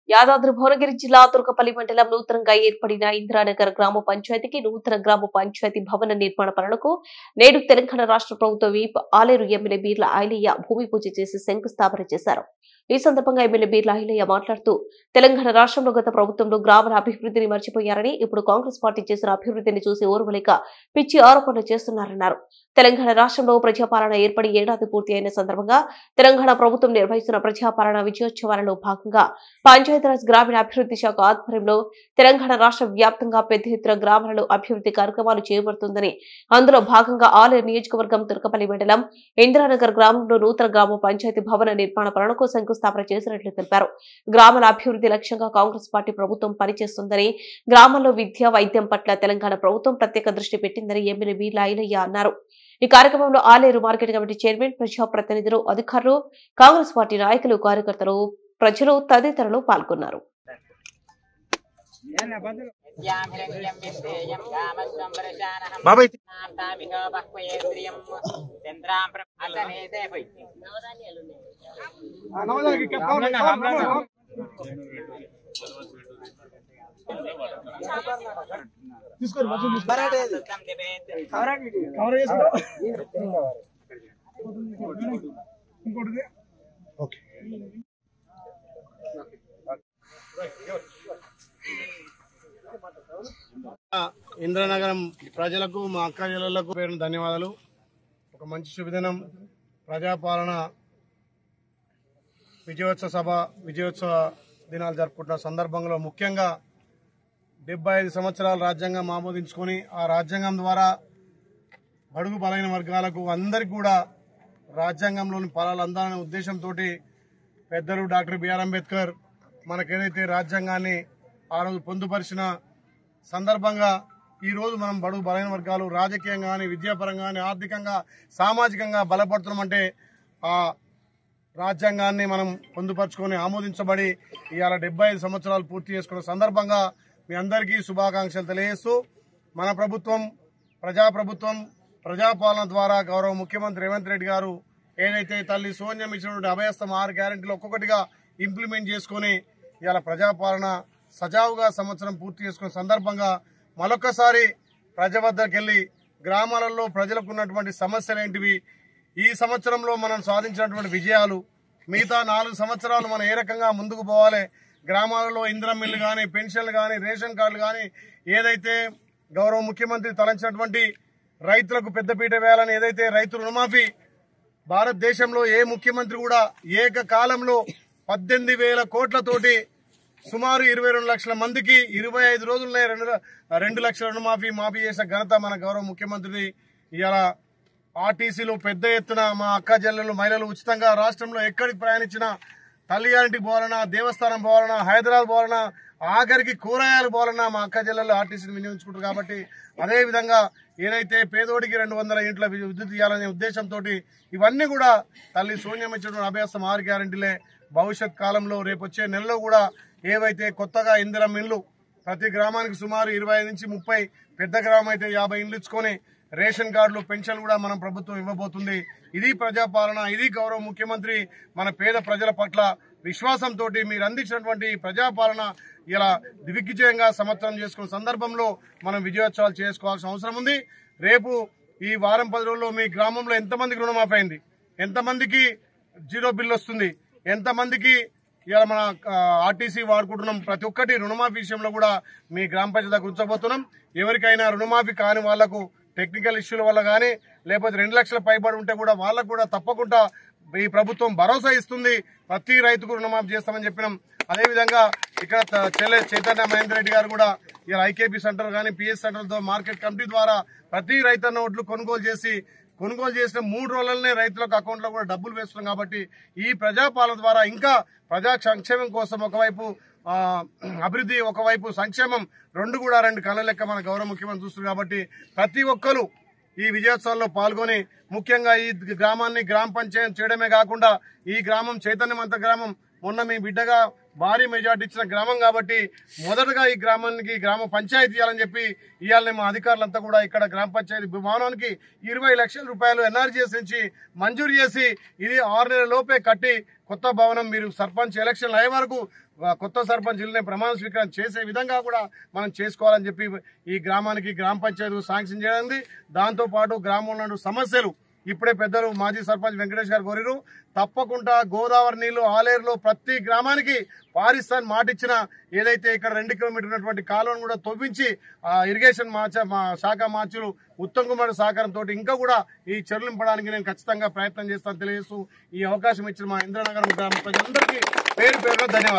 యాదాద్రి భువనగిరి జిల్లా తుర్కపల్లి మండలం నూతనంగా ఏర్పడిన ఇందిరానగర్ గ్రామ పంచాయతీకి నూతన గ్రామ పంచాయతీ భవన నిర్మాణ పనులకు నేడు తెలంగాణ రాష్ట్ర ప్రభుత్వ వీప్ ఆలేరు ఎమ్మెల్యే బీర్ల ఐలయ్య భూమి పూజ చేసి శంకుస్థాపన చేశారు. ఈ సందర్భంగా ఎమ్మెల్యే బీర్ల ఐలయ్య మాట్లాడుతూ తెలంగాణ రాష్ట్రంలో గత ప్రభుత్వంలో గ్రామాల అభివృద్ధిని మర్చిపోయారని, ఇప్పుడు కాంగ్రెస్ పార్టీ చేసిన అభివృద్ధిని చూసి ఓర్వలేక పిచ్చి ఆరోపణలు చేస్తున్నారన్నారు. తెలంగాణ రాష్ట్రంలో ప్రజాపాలన ఏర్పడి ఏడాది పూర్తి అయిన సందర్భంగా తెలంగాణ ప్రభుత్వం నిర్వహిస్తున్న ప్రజాపాలన విజయోత్సవాలలో భాగంగా పంచాయతీరాజ్ గ్రామీణ అభివృద్ధి శాఖ ఆధ్వర్యంలో తెలంగాణ రాష్ట్ర వ్యాప్తంగా పెద్ద ఎత్తున గ్రామాలలో అభివృద్ధి కార్యక్రమాలు చేపడుతుందని, అందులో భాగంగా ఆలేరు నియోజకవర్గం తుర్కపల్లి మండలం ఇందిరానగర్ గ్రామంలో నూతన గ్రామ పంచాయతీ భవన నిర్మాణ పనులకు శంకుస్థాపన చేసినట్లు తెలిపారు. గ్రామాల అభివృద్ధి లక్ష్యంగా కాంగ్రెస్ పార్టీ ప్రభుత్వం పనిచేస్తుందని, గ్రామాల్లో విద్య వైద్యం పట్ల తెలంగాణ ప్రభుత్వం ప్రత్యేక దృష్టి పెట్టిందని ఎమ్మెల్యే బీర్ల ఐలయ్య అన్నారు. ఈ కార్యక్రమంలో ఆలేరు మార్కెట్ కమిటీ చైర్మన్, ప్రజాప్రతినిధులు, అధికారులు, కాంగ్రెస్ పార్టీ నాయకులు, కార్యకర్తలు, ప్రజలు తదితరులు పాల్గొన్నారు. ఇంద్రనగరం ప్రజలకు, మా అక్క చెల్లెళ్లకు పేరు ధన్యవాదాలు. ఒక మంచి శుభదినం. ప్రజాపాలన విజయోత్సవ దినాలు జరుపుకుంటున్న సందర్భంలో ముఖ్యంగా 75 సంవత్సరాల రాజ్యాంగం ఆమోదించుకొని, ఆ రాజ్యాంగం ద్వారా బడుగు బలైన వర్గాలకు అందరికీ కూడా రాజ్యాంగంలోని ఫలాలు అందాలనే ఉద్దేశంతో పెద్దలు డాక్టర్ బిఆర్ అంబేద్కర్ మనకేదైతే రాజ్యాంగాన్ని ఆ రోజు పొందుపరిచిన సందర్భంగా ఈరోజు మనం బడుగు బలైన వర్గాలు రాజకీయంగా కానీ, విద్యాపరంగా కానీ, ఆర్థికంగా, సామాజికంగా బలపడుతున్నామంటే ఆ రాజ్యాంగాన్ని మనం పొందుపరుచుకొని ఆమోదించబడి ఇవాళ 75 సంవత్సరాలు పూర్తి చేసుకున్న సందర్భంగా మీ అందరికీ శుభాకాంక్షలు తెలియజేస్తూ, మన ప్రభుత్వం ప్రజాప్రభుత్వం, ప్రజాపాలన ద్వారా గౌరవ ముఖ్యమంత్రి రేవంత్ రెడ్డి గారు ఏదైతే తల్లి సోనియం ఇచ్చినటువంటి అభయస్థం 6 గ్యారెంటీలు ఒక్కొక్కటిగా ఇంప్లిమెంట్ చేసుకుని ఇవాళ ప్రజాపాలన సజావుగా సంవత్సరం పూర్తి చేసుకున్న సందర్భంగా మరొకసారి ప్రజల వద్దకు వెళ్లి గ్రామాలలో ప్రజలకు ఉన్నటువంటి సమస్యలు ఏంటివి, ఈ సంవత్సరంలో మనం సాధించినటువంటి విజయాలు, మిగతా 4 సంవత్సరాలు మనం ఏ రకంగా ముందుకు పోవాలి, గ్రామాలలో ఇందిరమ్మ ఇల్లు కానీ, పెన్షన్లు కానీ, రేషన్ కార్డులు కానీ, ఏదైతే గౌరవ ముఖ్యమంత్రి తలంచినటువంటి రైతులకు పెద్దపీట వేయాలని ఏదైతే రైతు రుణమాఫీ భారతదేశంలో ఏ ముఖ్యమంత్రి కూడా ఏకకాలంలో 18,000 కోట్లతోటి సుమారు 22 లక్షల మందికి 25 రోజుల్లో 2 లక్షల రుణమాఫీ చేసిన ఘనత మన గౌరవ ముఖ్యమంత్రి. ఇవాళ ఆర్టీసీలో పెద్ద ఎత్తున మా అక్క చెల్లెలు, మహిళలు ఉచితంగా రాష్ట్రంలో ఎక్కడికి ప్రయాణించినా, తల్లిగారింటికి పోవాలన్నా, దేవస్థానం పోవాలన్నా, హైదరాబాద్ పోవాలన్నా, ఆఖరికి కూరగాయలు పోవాలన్నా మా అక్క చెల్లెలు ఆర్టీసీని వినియోగించుకుంటారు. కాబట్టి అదేవిధంగా ఏదైతే పేదోడికి 200 ఇంట్ల విద్యుత్ ఇవ్వాలనే ఉద్దేశంతో ఇవన్నీ కూడా తల్లి సోనియం ఇచ్చినటువంటి అభ్యాసం 6 గ్యారెంటీలే. భవిష్యత్ కాలంలో రేపు వచ్చే నెలలో కూడా ఏవైతే కొత్తగా ఇందిరమ్మ ఇండ్లు ప్రతి గ్రామానికి సుమారు 25 నుంచి 30, పెద్ద గ్రామం అయితే 50 ఇండ్లు ఇచ్చుకొని రేషన్ కార్డులు, పెన్షన్లు కూడా మనం ప్రభుత్వం ఇవ్వబోతుంది. ఇది ప్రజాపాలన, ఇది గౌరవ ముఖ్యమంత్రి మన పేద ప్రజల పట్ల విశ్వాసంతో మీరు అందించినటువంటి ప్రజాపాలన ఇలా దిగ్విజయంగా సంవత్సరం చేసుకున్న సందర్భంలో మనం విజయోత్సవాలు చేసుకోవాల్సిన అవసరం ఉంది. రేపు ఈ వారం 10 రోజుల్లో మీ గ్రామంలో ఎంతమందికి రుణమాఫీ అయింది, ఎంతమందికి జీరో బిల్ వస్తుంది, ఎంతమందికి ఇలా మన ఆర్టీసీ వాడుకుంటున్నాం, ప్రతి ఒక్కటి రుణమాఫీ విషయంలో కూడా మీ గ్రామ పంచాయతీ దగ్గర ఉంచబోతున్నాం. ఎవరికైనా రుణమాఫీ కాని వాళ్లకు టెక్నికల్ ఇష్యూల వల్ల కానీ, లేకపోతే 2 లక్షల పైబడి ఉంటే కూడా వాళ్ళకు కూడా తప్పకుండా ఈ ప్రభుత్వం భరోసా ఇస్తుంది. ప్రతి రైతుకు రుణమాఫీ చేస్తామని చెప్పినాం. అదేవిధంగా ఇక్కడ చైతన్య మహేందర్ రెడ్డి గారు కూడా ఇలా ఐకేపీ సెంటర్ కానీ, పిఎస్ సెంటర్తో మార్కెట్ కమిటీ ద్వారా ప్రతి రైతన్న ఓట్లు కొనుగోలు చేసిన 3 రోజులనే రైతులకు అకౌంట్లో కూడా డబ్బులు వేస్తున్నాం. కాబట్టి ఈ ప్రజాపాలన ద్వారా ఇంకా ప్రజా సంక్షేమం కోసం ఒకవైపు అభివృద్ధి, ఒకవైపు సంక్షేమం, రెండు కళ్ళ లెక్క మన గౌరవ ముఖ్యమంత్రి చూస్తున్నారు. కాబట్టి ప్రతి ఒక్కరు ఈ విజయోత్సవంలో పాల్గొని ముఖ్యంగా ఈ గ్రామాన్ని గ్రామ పంచాయతీ చేయడమే కాకుండా ఈ గ్రామం చైతన్యవంత గ్రామం, మొన్న మీ బిడ్డగా భారీ మెజార్టీ ఇచ్చిన గ్రామం కాబట్టి మొదటగా ఈ గ్రామానికి గ్రామ పంచాయతీ ఇవ్వాలని చెప్పి ఇవాళ మా అధికారులంతా కూడా ఇక్కడ గ్రామ పంచాయతీ భవనానికి 20 లక్షల రూపాయలు ఎన్ఆర్జీఎస్ నుంచి మంజూరు చేసి ఇది 6 నెలల లోపే కట్టి కొత్త భవనం మీరు సర్పంచ్ ఎలక్షన్లు అయ్యే వరకు కొత్త సర్పంచ్ జిల్లాని ప్రమాణ స్వీకారం చేసే విధంగా కూడా మనం చేసుకోవాలని చెప్పి ఈ గ్రామానికి గ్రామ పంచాయతీ శాంక్షన్ చేయనుంది. దాంతో పాటు గ్రామంలో ఉన్న సమస్యలు ఇప్పుడే పెద్దలు మాజీ సర్పంచ్ వెంకటేష్ గారు కోరిరు. తప్పకుండా గోదావరి నీళ్లు ఆలేరులో ప్రతి గ్రామానికి పారిస్తాన్ మాటిచ్చిన ఏదైతే ఇక్కడ 2 కిలోమీటర్ల ఉన్నటువంటి కాలువను కూడా తవ్వించి ఆ ఇరిగేషన్ శాఖ మార్చులు ఉత్తమ్ కుమార్ సహకారంతో ఇంకా కూడా ఈ చెరువులు నింపడానికి నేను ఖచ్చితంగా ప్రయత్నం చేస్తాను తెలియజేస్తూ ఈ అవకాశం ఇచ్చిన మా ఇంద్రనగరం గ్రామ ప్రజలందరికీ పేరు పేరున ధన్యవాదాలు.